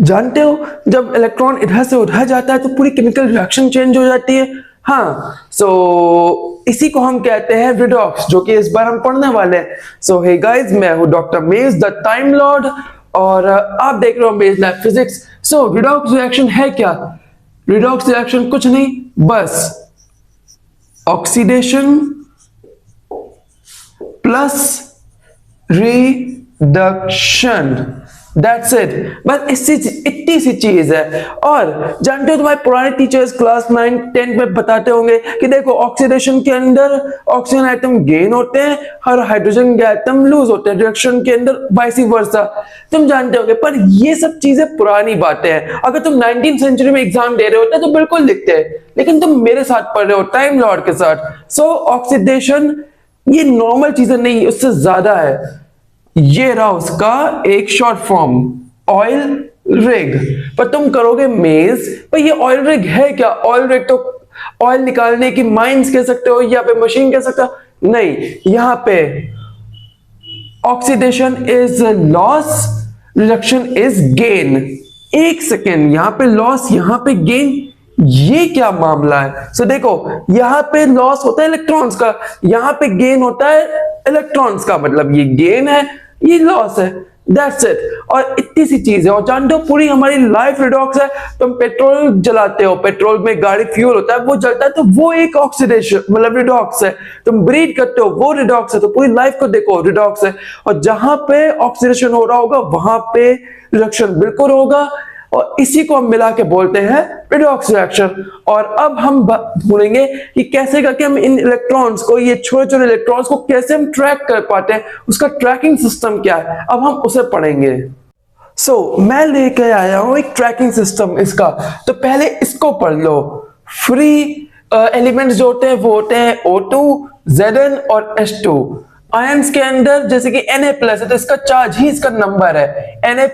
जानते हो जब इलेक्ट्रॉन इधर से उधर जाता है तो पूरी केमिकल रिएक्शन चेंज हो जाती है। हाँ, सो इसी को हम कहते हैं रिडॉक्स, जो कि इस बार हम पढ़ने वाले हैं। सो हे गाइस, मैं हूं डॉक्टर मेज द टाइम लॉर्ड और आप देख रहे हो मेज लैब फिजिक्स। सो रिडॉक्स रिएक्शन है क्या? रिडॉक्स रिएक्शन कुछ नहीं, बस oxidation plus reduction, that's it. बस इतनी सी चीज है। और जानते हो तुम्हारे पुराने टीचर्स क्लास 9 10 में बताते होंगे कि देखो ऑक्सीडेशन के अंदर ऑक्सीजन आइटम गेन होते हैं और हाइड्रोजन के आइटम लूज होते हैं, रिडक्शन के अंदर वाइस वर्सा। तुम जानते होगे, पर ये सब चीजें पुरानी बातें हैं। अगर तुम 19th सेंचुरी में एग्जाम दे रहे होते तो बिल्कुल लिखते हैं, लेकिन तुम मेरे साथ पढ़ रहे हो टाइम लॉर्ड के साथ। सो ऑक्सीडेशन ये नॉर्मल चीजें नहीं, उससे ज्यादा है। ये रहा उसका एक शॉर्ट फॉर्म, ऑयल रिग। पर तुम करोगे मेज, पर ये ऑयल रिग है क्या? ऑयल रिग तो ऑयल निकालने की माइंस कह सकते हो या पे मशीन कह सकते हो। नहीं, यहां पे oxidation is loss, reduction is gain. एक सेकेंड, यहां पे लॉस, यहां पे गेन, ये क्या मामला है? सो देखो, यहां पे लॉस होता है इलेक्ट्रॉन्स का, यहां पे गेन होता है इलेक्ट्रॉन्स का, मतलब ये गेन है, ये लॉस है, दैट्स इट। और इतनी सी चीज है। और जानते हो पूरी हमारी लाइफ रिडॉक्स है। तुम पेट्रोल जलाते हो, पेट्रोल में गाड़ी फ्यूल होता है, वो जलता है तो वो एक ऑक्सीडेशन मतलब रिडॉक्स है। तुम ब्रीथ करते हो, वो रिडॉक्स है। तो पूरी लाइफ को देखो, रिडॉक्स है। और जहां पे ऑक्सीडेशन हो रहा होगा वहां पे रिडक्शन बिल्कुल होगा, और इसी को हम मिला के बोलते हैं रिडॉक्स रिएक्शन। और अब हम ढूंढेंगे कि कैसे करके हम इन इलेक्ट्रॉन्स को, ये छोटे छोटे इलेक्ट्रॉन्स को कैसे हम ट्रैक कर पाते हैं, उसका ट्रैकिंग सिस्टम क्या है, अब हम उसे पढ़ेंगे। मैं लेके आया हूं एक ट्रैकिंग सिस्टम इसका। तो पहले इसको पढ़ लो। फ्री एलिमेंट्स जो होते हैं वो होते हैं O2, Zn और H2। आयंस के अंदर जैसे कि Na+ है तो इसका चार्ज ही इसका नंबर है, Na+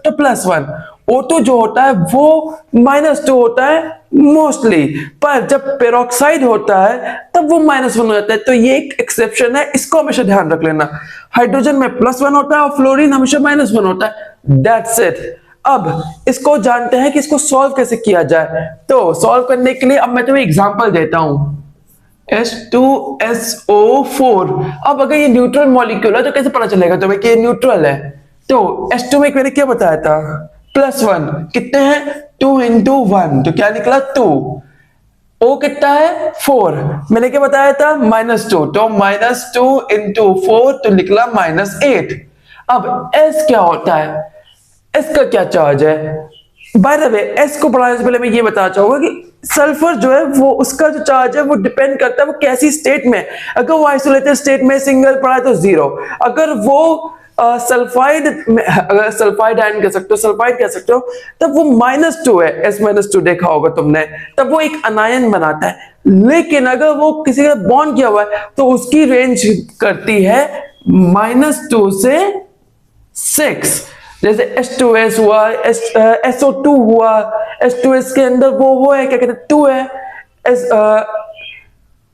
तो +1। O2 जो होता है वो -2 होता है मोस्टली, पर जब पेरोक्साइड होता है तब वो -1 हो जाता है। तो ये एक एक्सेप्शन है, इसको हमेशा ध्यान रख लेना। हाइड्रोजन में +1 होता है और फ्लोरीन हमेशा -1 होता है, दैट्स इट। अब इसको जानते हैं कि इसको सॉल्व कैसे किया जाए। तो सॉल्व करने के लिए अब मैं तुम्हें एग्जांपल देता हूं। H2SO4। अब अगर ये न्यूट्रल मॉलिक्यूल है तो कैसे पता चलेगा तुम्हें कि ये न्यूट्रल है? तो H2 में मैंने क्या बताया था, +1। कितने हैं? 2 × 1, तो क्या निकला 2। O कितना है? 4। मैंने क्या बताया था? -2, तो -2 × 4 तो निकला -8। अब S क्या होता है? S का क्या चार्ज है? बाय द वे, S को पढ़ाने से पहले मैं ये बताना चाहूंगा कि सल्फर जो है वो, उसका जो चार्ज है वो डिपेंड करता है वो कैसी स्टेट में। अगर वो आइसोलेटेड स्टेट में सिंगल पड़ा है तो 0। अगर वो सल्फाइड में, अगर सल्फाइड आयन कह सकते हो, सल्फाइड कह सकते हो, तब वो -2 है। S-2 देखा होगा तुमने, तब वो एक अनायन बनाता है। लेकिन अगर वो किसी का बॉन्ड किया हुआ है तो उसकी रेंज करती है -2 से 6। जैसे H2S हुआ, SO2 हुआ, H2S के अंदर वो है क्या कहते हैं 2 है,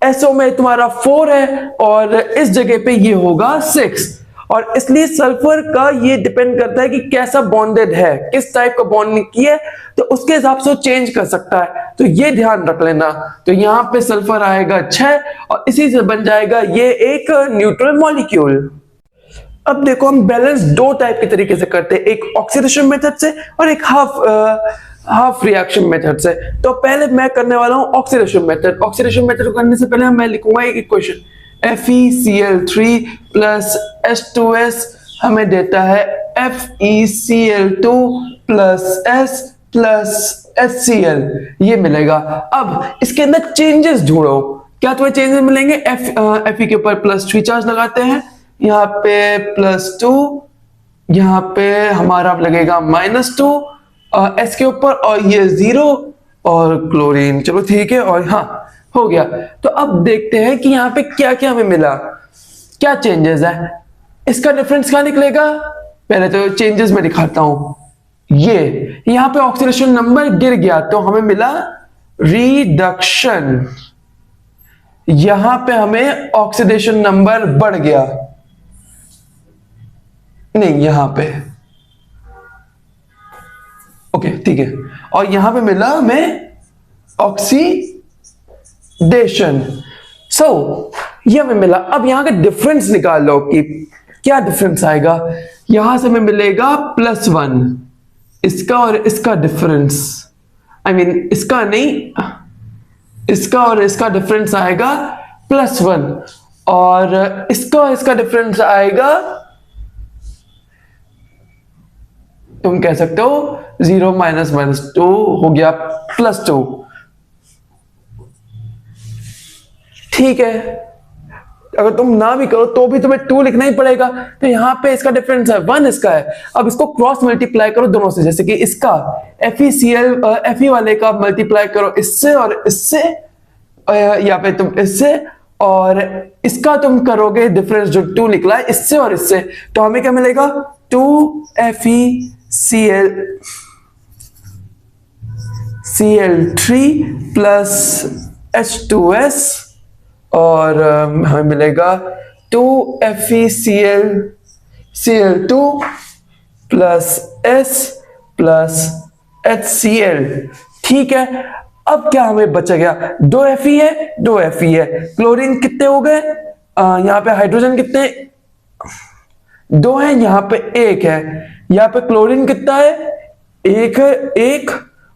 SO में तुम्हारा 4 है और इस जगह पे ये होगा 6। और इसलिए सल्फर का ये डिपेंड करता है कि कैसा बॉन्डेड है, किस टाइप का बॉन्ड किया है, तो उसके हिसाब से वो चेंज कर सकता है। तो ये ध्यान रख लेना। तो यहाँ पे सल्फर आएगा 6 और इसी से बन जाएगा ये एक न्यूट्रल मॉलिक्यूल। अब देखो, हम बैलेंस 2 टाइप के तरीके से करते हैं, एक ऑक्सीडेशन मेथड से और एक हाफ रिएक्शन मेथड से। तो पहले मैं करने वाला हूं ऑक्सीडेशन मेथड। ऑक्सीडेशन मेथड करने से पहले मैं लिखूंगा एक इक्वेशन, FeCl3 प्लस H2S हमें देता है FeCl2 plus S plus HCl, ये मिलेगा। अब इसके अंदर चेंजेस ढूंढो, क्या तुम्हें चेंजेस मिलेंगे? Fe के ऊपर +3 चार्ज लगाते हैं, यहाँ पे +2, यहाँ पे हमारा लगेगा -2 S के ऊपर, और ये 0 और क्लोरीन। चलो ठीक है, और हाँ हो गया। तो अब देखते हैं कि यहाँ पे क्या क्या हमें मिला, क्या चेंजेस है। इसका डिफरेंस क्या निकलेगा? पहले तो चेंजेस में दिखाता हूं। ये यहाँ पे ऑक्सीडेशन नंबर गिर गया तो हमें मिला रिडक्शन, यहां पे हमें ऑक्सीडेशन नंबर बढ़ गया, नहीं यहां पे ओके ठीक है, और यहां पे मिला हमें ऑक्सीडेशन। सो ये हमें मिला। अब यहां का डिफरेंस निकाल लो कि क्या डिफरेंस आएगा। यहां से हमें मिलेगा +1, इसका और इसका डिफरेंस, आई मीन इसका नहीं, इसका और इसका डिफरेंस आएगा +1, और इसका डिफरेंस आएगा, तुम कह सकते हो 0 -2 हो गया +2। ठीक है, अगर तुम ना भी करो तो भी तुम्हें 2 लिखना ही पड़ेगा। तो यहां पे इसका डिफरेंस है 1, इसका है। अब इसको क्रॉस मल्टीप्लाई करो दोनों से, जैसे कि इसका FeCl Fe वाले का मल्टीप्लाई करो इससे और इससे, या पे तुम इससे, और इसका तुम करोगे डिफरेंस जो 2 निकला है इससे और इससे, तो हमें क्या मिलेगा 2FeCl3 प्लस H2S, और हमें मिलेगा 2FeCl2 plus S plus HCl। ठीक है, अब क्या हमें बचा गया, 2 Fe है, 2 Fe है। क्लोरीन कितने हो गए, यहाँ पे हाइड्रोजन कितने, 2 है, यहाँ पे 1 है। यहाँ पे क्लोरीन कितना है, 1 है, 1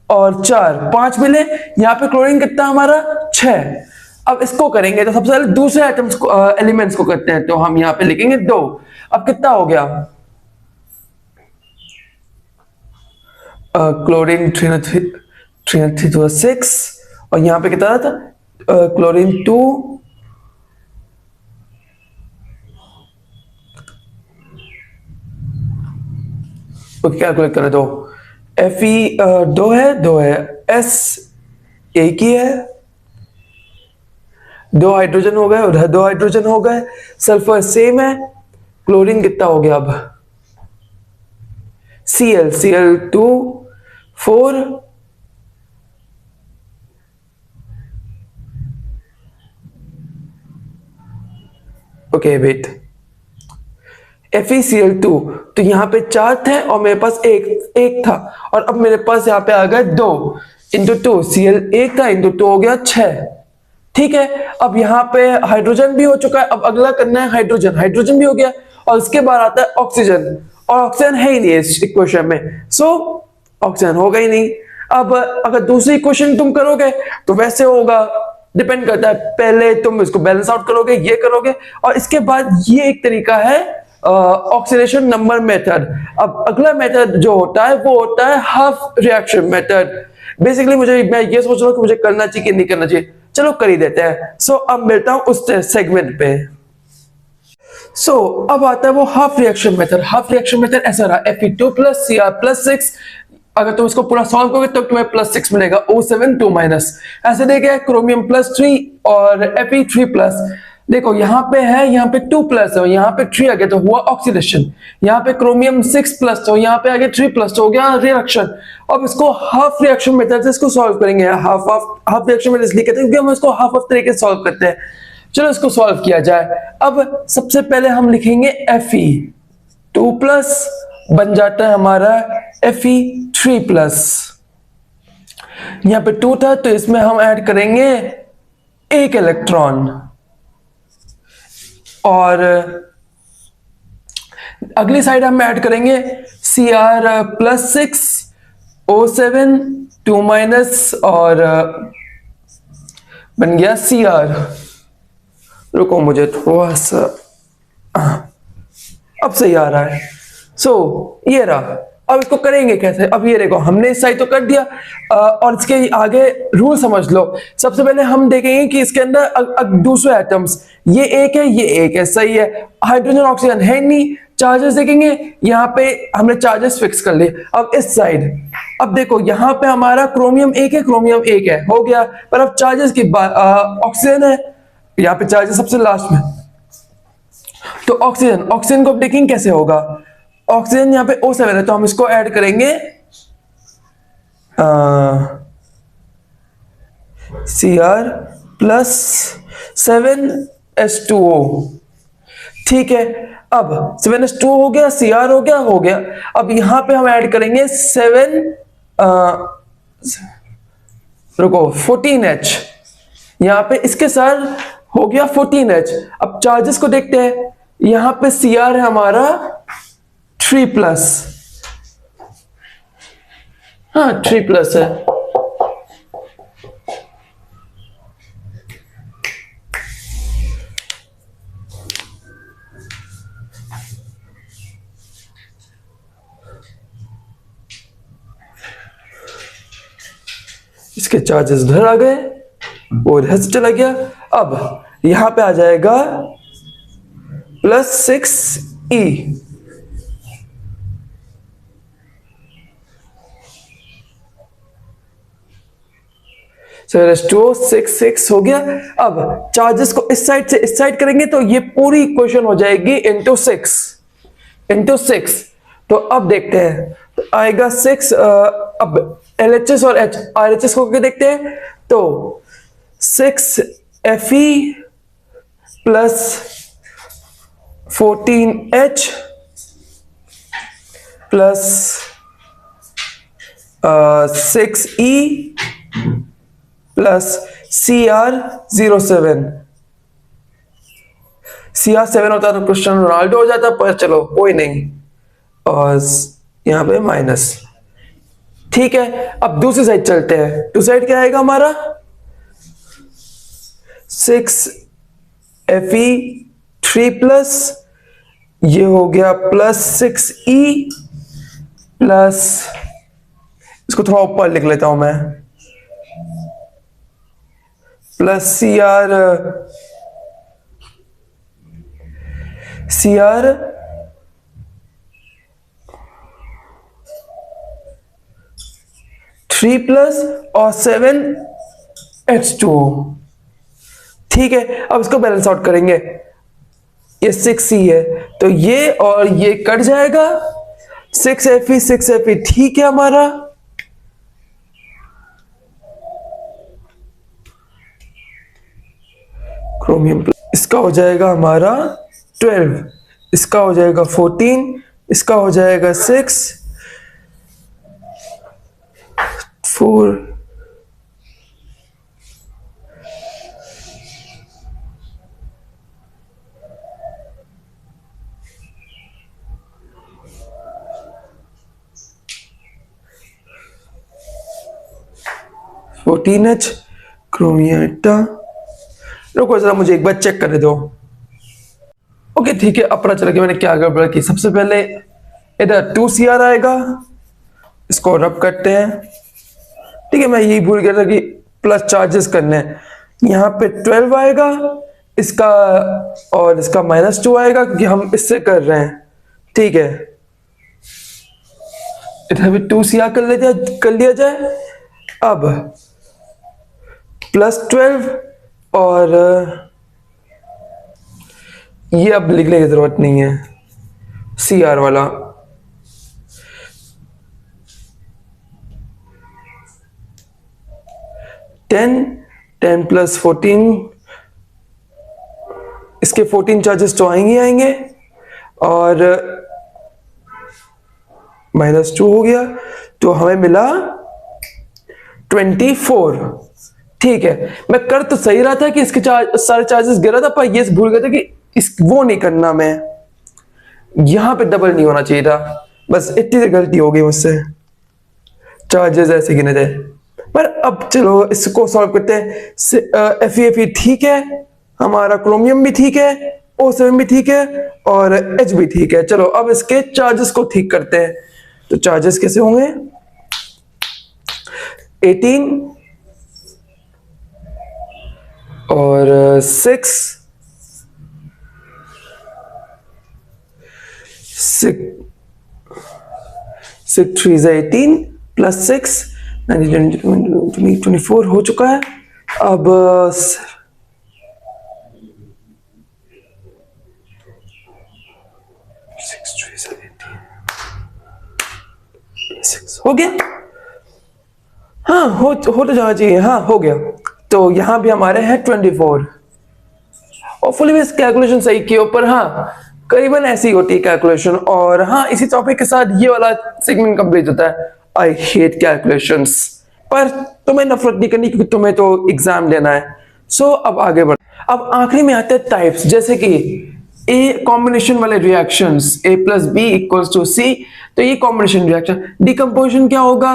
और 4, 5 मिले। यहाँ पे क्लोरीन कितना हमारा 6। अब इसको करेंगे तो सबसे पहले दूसरे एटम्स को, एलिमेंट्स को करते हैं, तो हम यहाँ पे लिखेंगे 2। अब कितना हो गया, क्लोरीन 3 तो 6, और यहाँ पे कितना था, क्लोरीन 2, कैलकुलेट करें तो Fe 2 है, S 1 ही है, 2 हाइड्रोजन हो गए, उधर 2 हाइड्रोजन हो गए, सल्फर सेम है। क्लोरीन कितना हो गया अब, Cl2 4, ओके वेट, FeCl2, तो यहाँ पे 4 थे और मेरे पास एक था, और अब मेरे पास यहाँ पे आ गया 2 इंटू 2, Cl 1 था इंटू 2 हो गया 6। ठीक है, अब यहाँ पे हाइड्रोजन भी हो चुका है, अब अगला करना है हाइड्रोजन, हाइड्रोजन भी हो गया, और उसके बाद आता है ऑक्सीजन, और ऑक्सीजन है ही नहीं इस इक्वेशन में, सो ऑक्सीजन होगा ही नहीं। अब अगर दूसरी इक्वेशन तुम करोगे तो वैसे होगा, डिपेंड करता है, पहले तुम इसको बैलेंस आउट करोगे, ये करोगे, और इसके बाद ये एक तरीका है ऑक्सीडेशन नंबर मेथड। अब अगला मेथड जो होता है वो होता है हाफ रिएक्शन मेथड। बेसिकली मैं ये सोच रहा हूँ कि मुझे करना चाहिए कि नहीं करना चाहिए, चलो कर ही देते हैं। सो अब मिलता हूं उस सेगमेंट पे। अब आता है वो half reaction method. Half reaction method ऐसा रहा, Fe2 प्लस Cr प्लस 6, अगर तुम इसको पूरा सॉल्व करोगे तो तुम्हें +6 मिलेगा, O7 2 माइनस, ऐसे देखे क्रोमियम +3 और Fe3 प्लस। देखो यहाँ पे है, यहाँ पे 2 प्लस है, यहाँ पे 3 आ गया तो हुआ ऑक्सीडेशन, यहाँ पे क्रोमियम 6 प्लस तो यहाँ पे आ गया 3 प्लस तो हो गया रिएक्शन। अब इसको हाफ रिएक्शन मेथड से इसको सॉल्व करेंगे। हाफ रिएक्शन मेथड इसलिए कहते हैं क्योंकि हम इसको हाफ तरीके से सॉल्व करते हैं। चलो इसको सॉल्व किया जाए। अब सबसे पहले हम लिखेंगे Fe2 प्लस बन जाता है हमारा Fe3 प्लस, यहाँ पे 2 था तो इसमें हम ऐड करेंगे 1 इलेक्ट्रॉन, और अगली साइड हम ऐड करेंगे Cr प्लस 6 O7 2 माइनस, और बन गया Cr। रुको मुझे थोड़ा सा, अब सही आ रहा है। ये रहा। अब इसको करेंगे कैसे, अब ये देखो हमने इस साइड तो कर दिया, और इसके आगे रूल समझ लो। सबसे पहले हम देखेंगे कि इसके अंदर दूसरे एटम्स, ये एक है, ये एक है, सही है, हाइड्रोजन ऑक्सीजन है नहीं। चार्जेस देखेंगे, यहाँ पे हमने चार्जेस फिक्स कर लिए। अब इस साइड, अब देखो यहाँ पे हमारा क्रोमियम 1 है, क्रोमियम 1 है, हो गया। पर अब चार्जेस की बात, ऑक्सीजन है, यहाँ पे चार्जेस सबसे लास्ट में, तो ऑक्सीजन को देखेंगे कैसे होगा। ऑक्सीजन यहाँ पे O7 है तो हम इसको ऐड करेंगे Cr प्लस 7H2O। ठीक है, अब 7H2O हो गया, Cr हो गया। अब यहां पे हम ऐड करेंगे 7 रुको 14H, यहाँ पे इसके साथ हो गया 14H। अब चार्जेस को देखते हैं, यहाँ पे Cr है हमारा 3+, हाँ 3+ है। इसके चार्जेस उधर आ गए और इधर से चला गया। अब यहां पे आ जाएगा +6E, H2O 6 हो गया। अब चार्जेस को इस साइड से इस साइड करेंगे तो ये पूरी इक्वेशन हो जाएगी इंटू 6। तो अब देखते हैं, तो आएगा 6। अब LHS और RHS को करके देखते हैं, तो 6Fe plus 14H plus 6E plus CR07। CR7 होता तो क्रिस्टियानो रोनाल्डो हो जाता, पर चलो कोई नहीं। और यहां पे माइनस, ठीक है। अब दूसरी साइड चलते हैं। दूसरी साइड क्या आएगा हमारा, 6Fe 3+, ये हो गया प्लस 6E प्लस, इसको थोड़ा ऊपर लिख लेता हूं मैं, प्लस CR 3+ और 7H2O, ठीक है। अब इसको बैलेंस आउट करेंगे, ये 6C है तो ये और ये कट जाएगा, 6Fe ठीक है हमारा। क्रोमियम इसका हो जाएगा हमारा 12, इसका हो जाएगा 14, इसका हो जाएगा 6 4 14H क्रोमियम। रुको जरा मुझे एक बार चेक करने दो। ओके ठीक है, अब पता चला कि मैंने क्या गड़बड़ की। सबसे पहले इधर 2Cr आएगा, इसको रब करते हैं, ठीक है। मैं यही भूल गया था कि प्लस चार्जेस करने हैं। यहाँ पे 12 आएगा इसका, और इसका -2 आएगा क्योंकि हम इससे कर रहे हैं, ठीक है। इधर भी 2Cr कर लिया जाए। अब +12 और ये अब लिखने की जरूरत नहीं है, Cr वाला। टेन प्लस 14, इसके 14 चार्जेस तो आएंगे और -2 हो गया, तो हमें मिला 24, ठीक है। मैं कर तो सही रहा था कि इसके सारे चार्जेस गिरा था, पर ये भूल गया था कि वो नहीं करना, मैं यहां पे डबल नहीं होना चाहिए था, बस इतनी सी गलती हो गई मुझसे, चार्जेस ऐसे गिने थे। पर अब चलो इसको सॉल्व करते हैं। Fe ठीक है हमारा, क्रोमियम भी ठीक है, O7 भी ठीक है और H भी ठीक है। चलो अब इसके चार्जेस को ठीक करते हैं। तो चार्जेस कैसे होंगे, 18 और 6 3 18 प्लस 6 24 हो चुका है। अब 6 हो गया, हाँ हो तो जाना चाहिए, हाँ हो गया। तो यहां भी हमारे हैं 24। और फुली कैलकुलेशन सही की, ऊपर हाँ करीबन ऐसी होती है कैलकुलेशन। और हाँ इसी टॉपिक के साथ ये वाला सेगमेंट कंप्लीट होता है। आई हेट कैलकुलेशंस, पर तुम्हें नफरत नहीं करनी क्योंकि तुम्हें तो एग्जाम देना है। सो अब आगे बढ़, अब आखिरी में आते हैं टाइप्स, जैसे कि ए कॉम्बिनेशन वाले reactions, A plus B equals to C, तो ये कॉम्बिनेशन रिएक्शन। डिकम्पोजिशन क्या होगा,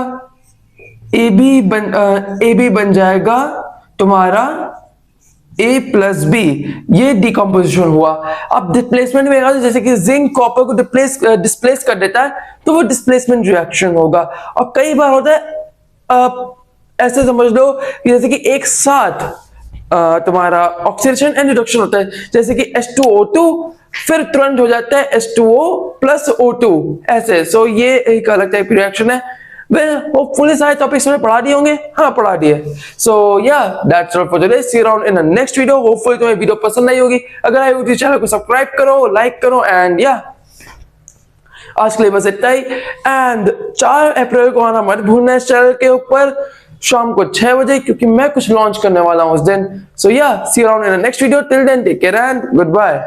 ए बी बन जाएगा तुम्हारा ए प्लस बी, ये डिकम्पोजिशन हुआ। अब डिस्प्लेसमेंट में आएगा, जैसे कि जिंक कॉपर को डिस्प्लेस कर देता है तो वो डिस्प्लेसमेंट रिएक्शन होगा। और कई बार होता है ऐसे समझ लो कि जैसे कि एक साथ तुम्हारा ऑक्सीडेशन एंड रिडक्शन होता है, जैसे कि H2O2 फिर तुरंत हो जाता है H2O प्लस O2 ऐसे। सो ये एक अलग टाइप की रिएक्शन है। वेल होपफुली सारे टॉपिक्स में पढ़ा दिए होंगे, हाँ पढ़ा दिए। So yeah that's all for today, see you around in the next video. Hopefully तुम्हें वीडियो पसंद आई होगी, अगर आई होगी तो चैनल को सब्सक्राइब करो, लाइक करो, एंड या आज के लिए बस इतना ही। एंड 4 अप्रैल को आना मत भूलना इस चैनल के ऊपर शाम को 6 बजे, क्योंकि मैं कुछ लॉन्च करने वाला हूं उस दिन। So yeah see you around in the next video, till then take care and good bye.